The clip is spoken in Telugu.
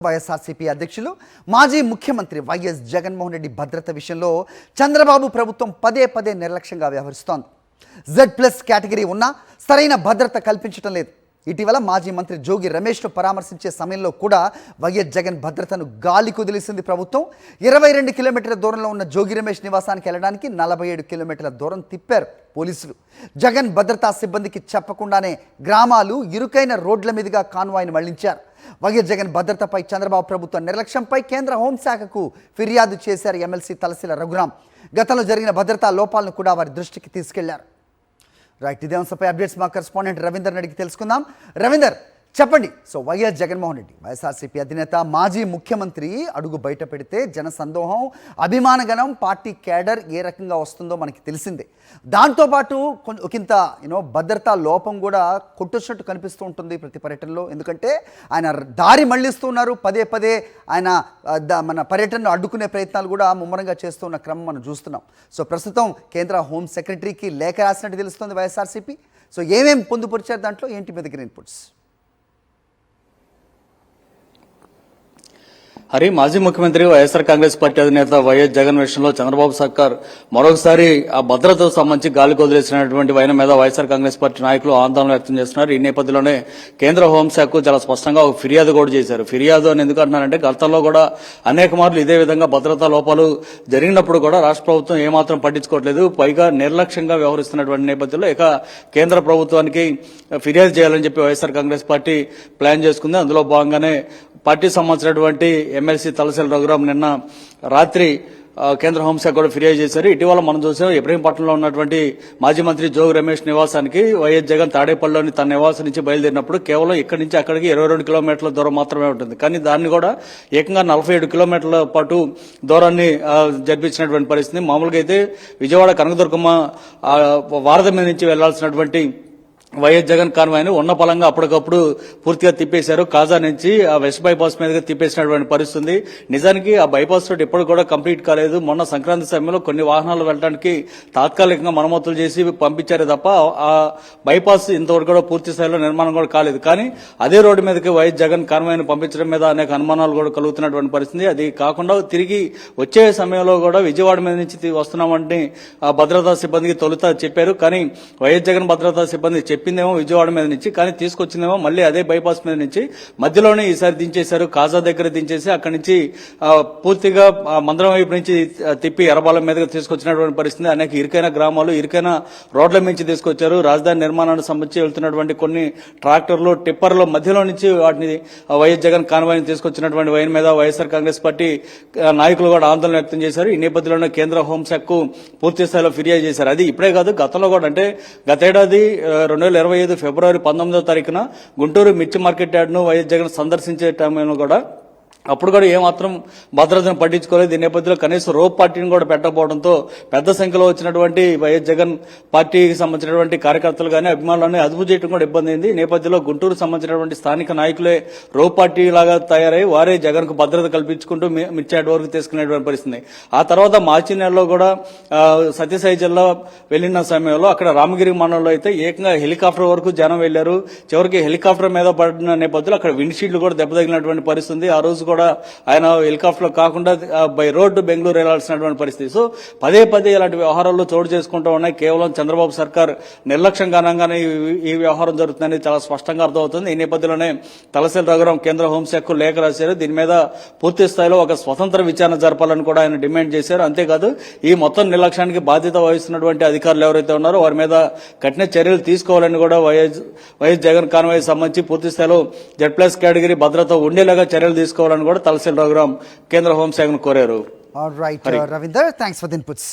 వైఎస్ఆర్సీపీ అధ్యక్షులు మాజీ ముఖ్యమంత్రి వైఎస్ జగన్మోహన్ రెడ్డి భద్రత విషయంలో చంద్రబాబు ప్రభుత్వం పదే పదే నిర్లక్ష్యంగా వ్యవహరిస్తోంది. Z+ కేటగిరీ ఉన్నా సరైన భద్రత కల్పించడం లేదు. ఇటీవల మాజీ మంత్రి జోగి రమేష్ను పరామర్శించే సమయంలో కూడా వైఎస్ జగన్ భద్రతను గాలి కుదిలేసింది ప్రభుత్వం. 22 కిలోమీటర్ల దూరంలో ఉన్న జోగి రమేష్ నివాసానికి వెళ్ళడానికి 47 కిలోమీటర్ల దూరం తిప్పారు పోలీసులు. జగన్ భద్రతా సిబ్బందికి చెప్పకుండానే గ్రామాలు ఇరుకైన రోడ్ల మీదుగా కాన్వాయ్ను మళ్లించారు. వైఎస్ జగన్ భద్రతపై చంద్రబాబు ప్రభుత్వ నిర్లక్ష్యంపై కేంద్ర హోంశాఖకు ఫిర్యాదు చేశారు ఎమ్మెల్సీ తలసిల రఘురాం. గతంలో జరిగిన భద్రతా లోపాలను కూడా వారి దృష్టికి తీసుకెళ్లారు. రైట్, ఇదే అంశంపై అప్డేట్స్ మా కరెస్పాండెంట్ రవీందర్ అడిగి తెలుసుకుందాం. రవీందర్, చెప్పండి. సో వైఎస్ జగన్మోహన్ రెడ్డి వైఎస్ఆర్సీపీ అధినేత మాజీ ముఖ్యమంత్రి అడుగు బయట పెడితే జన సందోహం, అభిమానగణం, పార్టీ క్యాడర్ ఏ రకంగా వస్తుందో మనకి తెలిసిందే. దాంతోపాటు ఒకంత భద్రతా లోపం కూడా కొట్టొచ్చినట్టు కనిపిస్తూ ఉంటుంది ప్రతి పర్యటనలో. ఎందుకంటే ఆయన దారి మళ్లిస్తున్నారు, పదే పదే ఆయన మన పర్యటనను అడ్డుకునే ప్రయత్నాలు కూడా ముమ్మరంగా చేస్తున్న క్రమం మనం చూస్తున్నాం. సో ప్రస్తుతం కేంద్ర హోం సెక్రటరీకి లేఖ రాసినట్టు తెలుస్తుంది వైఎస్ఆర్సీపీ. సో ఏమేమి పొందుపరిచారు, దాంట్లో ఏంటి మీ దగ్గర ఇన్పుట్స్? హరి, మాజీ ముఖ్యమంత్రి వైఎస్ఆర్ కాంగ్రెస్ పార్టీ అధినేత వైఎస్ జగన్ విషయంలో చంద్రబాబు సర్కార్ మరొకసారి ఆ భద్రతకు సంబంధించి గాలి కొదిలేసినటువంటి వైన మీద వైఎస్ఆర్ కాంగ్రెస్ పార్టీ నాయకులు ఆందోళన వ్యక్తం చేస్తున్నారు. ఈ నేపథ్యంలోనే కేంద్ర హోంశాఖకు చాలా స్పష్టంగా ఒక ఫిర్యాదు కూడా చేశారు. ఫిర్యాదు అని ఎందుకు అంటున్నారంటే, గతంలో కూడా అనేక మార్లు ఇదే విధంగా భద్రతా లోపాలు జరిగినప్పుడు కూడా రాష్ట్ర ప్రభుత్వం ఏమాత్రం పట్టించుకోవట్లేదు, పైగా నిర్లక్ష్యంగా వ్యవహరిస్తున్నటువంటి నేపథ్యంలో ఇక కేంద్ర ప్రభుత్వానికి ఫిర్యాదు చేయాలని చెప్పి వైఎస్ఆర్ కాంగ్రెస్ పార్టీ ప్లాన్ చేసుకుంది. అందులో భాగంగానే పార్టీ సంబంధించినటువంటి ఎమ్మెల్సీ తలసిల రఘురాం నిన్న రాత్రి కేంద్ర హోంశాఖ కూడా ఫిర్యాదు చేశారు. ఇటీవల మనం చూసాం, ఇబ్రహీంపట్నంలో ఉన్నటువంటి మాజీ మంత్రి జోగి రమేష్ నివాసానికి వైఎస్ జగన్ తాడేపల్లిలోని తన నివాసం నుంచి బయలుదేరినప్పుడు కేవలం ఇక్కడి నుంచి అక్కడికి 22 కిలోమీటర్ల దూరం మాత్రమే ఉంటుంది. కానీ దాన్ని కూడా ఏకంగా 47 కిలోమీటర్ల పాటు దూరాన్ని జరిపించినటువంటి పరిస్థితి. మామూలుగా అయితే విజయవాడ కనకదుర్గమ్మ వారధ మీద నుంచి వెళ్లాల్సినటువంటి వైఎస్ జగన్ కాన్వాయ్ని ఉన్న పలంగా అప్పటికప్పుడు పూర్తిగా తిప్పేశారు. కాజా నుంచి ఆ వెస్ట్ బైపాస్ మీదుగా తిప్పేసినటువంటి పరిస్థితి. నిజానికి ఆ బైపాస్ రోడ్ ఎప్పుడు కూడా కంప్లీట్ కాలేదు. మొన్న సంక్రాంతి సమయంలో కొన్ని వాహనాలు వెళ్ళడానికి తాత్కాలికంగా మరమ్మతులు చేసి పంపించారే తప్ప ఆ బైపాస్ ఇంతవరకు కూడా పూర్తి స్థాయిలో నిర్మాణం కూడా కాలేదు. కానీ అదే రోడ్డు మీదకి వైఎస్ జగన్ కాన్వాయ్ని పంపించడం మీద అనేక అనుమానాలు కూడా కలుగుతున్నటువంటి పరిస్థితి. అది కాకుండా తిరిగి వచ్చే సమయంలో కూడా విజయవాడ మీద నుంచి వస్తున్నామంటే భద్రతా సిబ్బందికి తొలుత చెప్పారు. కానీ వైఎస్ జగన్ భద్రతా సిబ్బంది చెప్పిందేమో విజయవాడ మీద నుంచి, కానీ తీసుకొచ్చిందేమో మళ్ళీ అదే బైపాస్ మీద నుంచి. మధ్యలోనే ఈసారి దించేశారు, కాజా దగ్గర దించేసి అక్కడి నుంచి పూర్తిగా మందరం వైపు నుంచి తిప్పి ఎర్రబాలెం మీదగా తీసుకొచ్చినటువంటి పరిస్థితి. అనేక ఇరుకైన గ్రామాలు, ఇరుకైన రోడ్ల నుంచి తీసుకొచ్చారు. రాజధాని నిర్మాణానికి సంబంధించి వెళ్తున్నటువంటి కొన్ని ట్రాక్టర్లు, టిప్పర్ల మధ్యలో నుంచి వాటిని వైఎస్ జగన్ కాన్వాయ్ని తీసుకొచ్చినటువంటి వైన్ మీద వైఎస్ఆర్ కాంగ్రెస్ పార్టీ నాయకులు కూడా ఆందోళన వ్యక్తం చేశారు. ఈ నేపథ్యంలోనే కేంద్ర హోంశాఖకు పూర్తి స్థాయిలో ఫిర్యాదు చేశారు. అది ఇప్పుడే కాదు, గతంలో కూడా, అంటే గతేడాది 2025 ఫిబ్రవరి 19వ తారీఖున గుంటూరు మిర్చి మార్కెట్ యార్డ్ను వైఎస్ జగన్ సందర్శించే టైంలో కూడా అప్పుడు కూడా ఏమాత్రం భద్రతను పట్టించుకోలేదు. ఈ నేపథ్యంలో కనీసం రోప్ పార్టీని కూడా పెట్టకపోవడంతో పెద్ద సంఖ్యలో వచ్చినటువంటి వైఎస్ జగన్ పార్టీకి సంబంధించినటువంటి కార్యకర్తలు కానీ అభిమానులను అదుపు చేయడం కూడా ఇబ్బంది అయింది. ఈ నేపథ్యంలో గుంటూరు సంబంధించినటువంటి స్థానిక నాయకులే రోప్ పార్టీ లాగా తయారై వారే జగన్ కు భద్రత కల్పించుకుంటూ మిర్చాడ్ వరకు తీసుకునేటువంటి పరిస్థితి. ఆ తర్వాత మార్చి నెలలో కూడా సత్యసాయి జిల్లా వెళ్లిన సమయంలో అక్కడ రామగిరి మండలంలో అయితే ఏకంగా హెలికాప్టర్ వరకు జనం వెళ్లారు. చివరికి హెలికాప్టర్ మీద పడిన నేపథ్యంలో అక్కడ విండ్షీల్డ్ కూడా దెబ్బతగినటువంటి పరిస్థితి. ఆ రోజు కూడా ఆయన హెలికాప్టర్ లో కాకుండా బై రోడ్డు బెంగళూరు వెళ్లాల్సినటువంటి పరిస్థితి. సో పదే పదే ఇలాంటి వ్యవహారాల్లో చోటు చేసుకుంటూ ఉన్నాయి. కేవలం చంద్రబాబు సర్కార్ నిర్లక్ష్యం కారణంగానే ఈ వ్యవహారం జరుగుతుందని చాలా స్పష్టంగా అర్థమవుతుంది. ఈ నేపథ్యంలోనే తలసిల రఘురాం కేంద్ర హోంశాఖకు లేఖ రాశారు. దీని మీద పూర్తి స్థాయిలో ఒక స్వతంత్ర విచారణ జరపాలని కూడా ఆయన డిమాండ్ చేశారు. అంతేకాదు, ఈ మొత్తం నిర్లక్ష్యానికి బాధ్యత వహిస్తున్నటువంటి అధికారులు ఎవరైతే ఉన్నారో వారి మీద కఠిన చర్యలు తీసుకోవాలని కూడా వైఎస్ జగన్ కాన్వాయ్ సంబంధించి పూర్తి స్థాయిలో Z+ కేటగిరీ భద్రత ఉండేలాగా చర్యలు తీసుకోవాలని కూడా తలసిల రఘురాం కేంద్ర హోంశాఖను కోరారు. All right, Ravinder, thanks for the inputs.